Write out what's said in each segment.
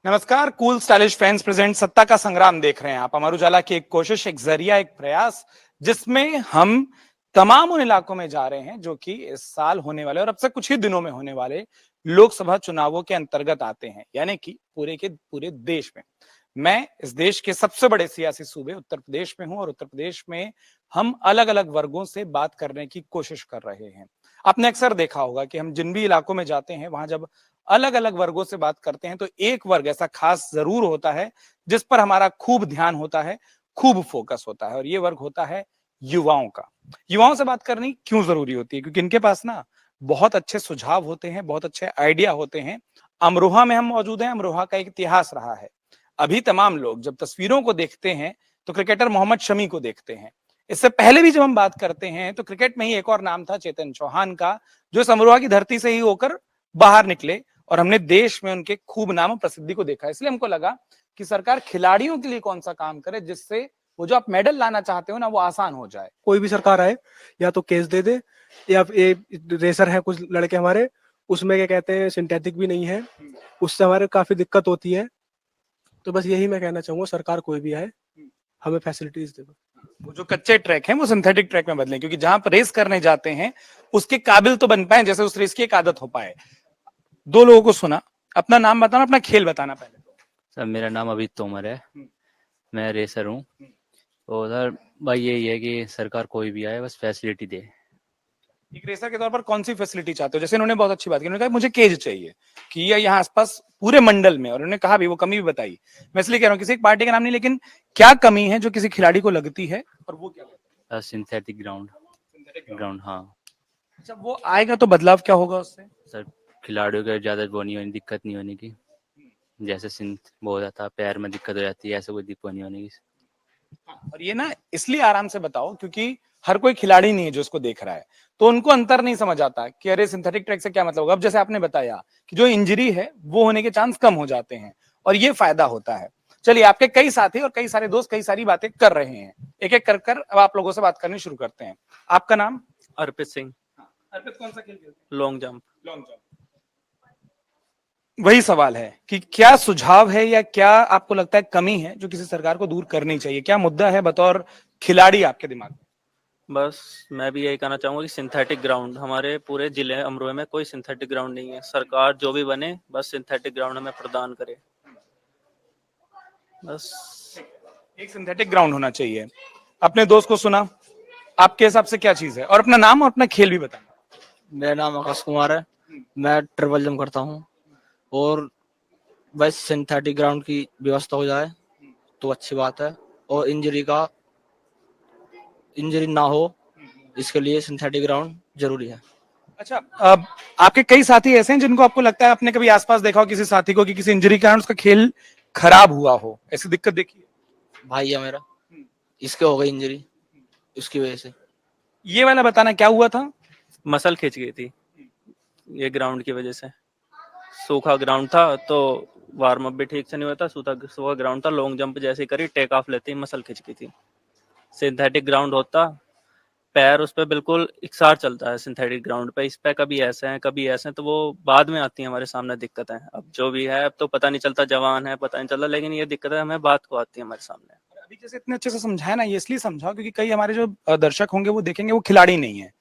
नमस्कार। Cool stylish fans present सत्ता का संग्राम देख रहे हैं आप। अमर उजाला की एक कोशिश, एक जरिया, एक प्रयास, जिसमें हम तमाम उन इलाकों में जा रहे हैं जो कि इस साल होने वाले और अब से कुछ ही दिनों में होने वाले लोकसभा चुनावों के अंतर्गत आते हैं, यानी कि पूरे के पूरे देश में। मैं इस देश के सबसे बड़े सियासी सूबे उत्तर प्रदेश में हूं और उत्तर प्रदेश में हम अलग अलग वर्गों से बात करने की कोशिश कर रहे हैं। आपने अक्सर देखा होगा कि हम जिन भी इलाकों में जाते हैं वहां जब अलग अलग वर्गों से बात करते हैं तो एक वर्ग ऐसा खास जरूर होता है जिस पर हमारा खूब ध्यान होता है, खूब फोकस होता है, और ये वर्ग होता है युवाओं का। युवाओं से बात करनी क्यों जरूरी होती है? क्योंकि इनके पास ना बहुत अच्छे सुझाव होते हैं, बहुत अच्छे आइडिया होते हैं। अमरोहा में हम मौजूद हैं। अमरोहा का एक इतिहास रहा है। अभी तमाम लोग जब तस्वीरों को देखते हैं तो क्रिकेटर मोहम्मद शमी को देखते हैं। इससे पहले भी जब हम बात करते हैं तो क्रिकेट में ही एक और नाम था चेतन चौहान का, जो इस अमरोहा की धरती से ही होकर बाहर निकले और हमने देश में उनके खूब नाम और प्रसिद्धि को देखा। इसलिए हमको लगा कि सरकार खिलाड़ियों के लिए कौन सा काम करे जिससे वो जो आप मेडल लाना चाहते हो ना वो आसान हो जाए। कोई भी सरकार आए या तो केस दे दे, या ये रेसर है कुछ लड़के हमारे, उसमें क्या कहते हैं सिंथेटिक भी नहीं है, उससे हमारे काफी दिक्कत होती है। तो बस यही मैं कहना चाहूंगा, सरकार कोई भी आए हमें फैसिलिटीज दे। वो जो कच्चे ट्रैक हैं वो सिंथेटिक ट्रैक में बदलें, क्योंकि जहां पर रेस करने जाते हैं उसके काबिल तो बन पाए, जैसे उस रेस की एक आदत हो पाए। दो लोगों को सुना, अपना नाम बताना, अपना खेल बताना पहले। सर मेरा नाम अभित तोमर है, मैं रेसर हूँ। और सर भाई यही है कि सरकार कोई भी आए बस फैसिलिटी दे। एक रेसर के तौर पर कौन सी फैसिलिटी चाहते हो? जैसे इन्होंने बहुत अच्छी बात की, उन्होंने कहा मुझे केज चाहिए कि ये यहाँ आसपास पूरे मंडल में, और उन्होंने कहा भी वो कमी भी बताई। मैं इसलिए कह रहा हूँ किसी एक पार्टी का नाम नहीं, लेकिन क्या कमी है जो किसी खिलाड़ी को लगती है और वो क्या है? सिंथेटिक ग्राउंड हाँ। जब वो आएगा तो बदलाव क्या होगा उससे? सर खिलाड़ियों को ज्यादा वो नहीं होनी, दिक्कत नहीं होने की। जैसे सिंथ हो जाता पैर में दिक्कत हो जाती है, ऐसे कोई दिक्कत नहीं होने की। और ये ना इसलिए आराम से बताओ क्योंकि हर कोई खिलाड़ी नहीं है जो इसको देख रहा है, तो उनको अंतर नहीं समझ आता कि अरे सिंथेटिक ट्रैक से क्या मतलब होगा। अब जैसे आपने बताया कि जो इंजरी है वो होने के चांस कम हो जाते हैं और ये फायदा होता है। चलिए, आपके कई साथी और कई सारे दोस्त कई सारी बातें कर रहे हैं, एक एक कर कर अब आप लोगों से बात करनी शुरू करते हैं। आपका नाम? अर्पित सिंह। अर्पित, कौन सा खेल खेलते हैं? Long jump. Long jump. वही सवाल है कि क्या सुझाव है या क्या आपको लगता है कमी है जो किसी सरकार को दूर करनी चाहिए? क्या मुद्दा है बतौर खिलाड़ी आपके दिमाग में? बस मैं भी यही कहना चाहूंगा कि सिंथेटिक ग्राउंड हमारे पूरे जिले अमरोहा में कोई सिंथेटिक ग्राउंड नहीं है। सरकार जो भी बने बस सिंथेटिक ग्राउंड हमें प्रदान करे। बस एक सिंथेटिक ग्राउंड होना चाहिए। अपने दोस्त को सुना, आपके हिसाब से क्या चीज है? और अपना नाम और अपना खेल भी बताना। मेरा नाम आकाश कुमार है, मैं ट्रिपल जंप करता हूँ। और बस सिंथेटिक ग्राउंड की व्यवस्था हो जाए तो अच्छी बात है, और इंजरी ना हो इसके लिए सिंथेटिक ग्राउंड जरूरी है। अच्छा, अब आपके कई साथी ऐसे हैं जिनको आपको लगता है आपने कभी आसपास देखा हो किसी साथी को कि किसी इंजरी के कारण उसका खेल खराब हुआ हो, ऐसी दिक्कत देखी है? भाई है मेरा, इसके हो गई इंजरी, उसकी वजह से। ये वाला बताना क्या हुआ था? मसल खिंच गई थी ये ग्राउंड की वजह से। सूखा ग्राउंड था तो वार्म अप भी ठीक से नहीं हुआ था। सूखा ग्राउंड था, लॉन्ग जंप जैसे करी टेक ऑफ लेती मसल खिंच गई थी। सिंथेटिक ग्राउंड होता पैर उस पर बिल्कुल इकसार चलता है। सिंथेटिक ग्राउंड पे इस पे कभी ऐसे हैं कभी ऐसे हैं, तो वो बाद में आती है हमारे सामने दिक्कतें। अब जो भी है अब तो पता नहीं चलता, जवान है पता नहीं चलता, लेकिन ये दिक्कतें हमें बात को आती है हमारे सामने। अभी जैसे इतने अच्छे से समझाया ना, ये इसलिए समझाओ क्योंकि कई हमारे जो दर्शक होंगे वो देखेंगे वो खिलाड़ी नहीं है,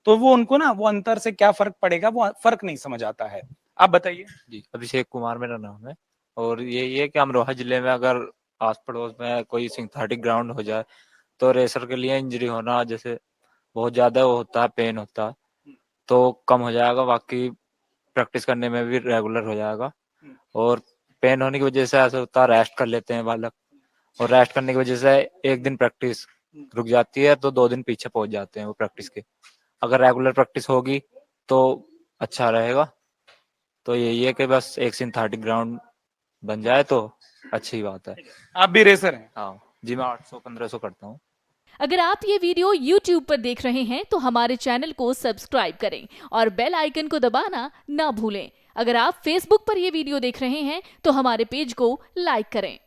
तो वो उनको ना वो अंतर से क्या फर्क पड़ेगा वो फर्क नहीं समझ आता है। आप बताइए। जी, अभिषेक कुमार मेरा नाम है। और ये कि अमरोहा जिले में अगर आस पड़ोस में कोई सिंथेटिक ग्राउंड हो जाए तो रेसर के लिए इंजरी होना जैसे बहुत ज्यादा वो होता है, पेन होता है, तो कम हो जाएगा। बाकी प्रैक्टिस करने में भी रेगुलर हो जाएगा। और पेन होने की वजह से ऐसा होता है, रेस्ट कर लेते हैं बालक, और रेस्ट करने की वजह से एक दिन प्रैक्टिस रुक जाती है तो 2 दिन पीछे पहुंच जाते हैं वो प्रैक्टिस के। अगर रेगुलर प्रैक्टिस होगी तो अच्छा रहेगा। तो यही है कि बस एक सिंथेटिक ग्राउंड बन जाए तो अच्छी बात है। आप भी रेसर हैं? हाँ जी, मैं 800-1500 करता हूँ। अगर आप ये वीडियो YouTube पर देख रहे हैं तो हमारे चैनल को सब्सक्राइब करें और बेल आइकन को दबाना ना भूलें। अगर आप Facebook पर ये वीडियो देख रहे हैं तो हमारे पेज को लाइक करें।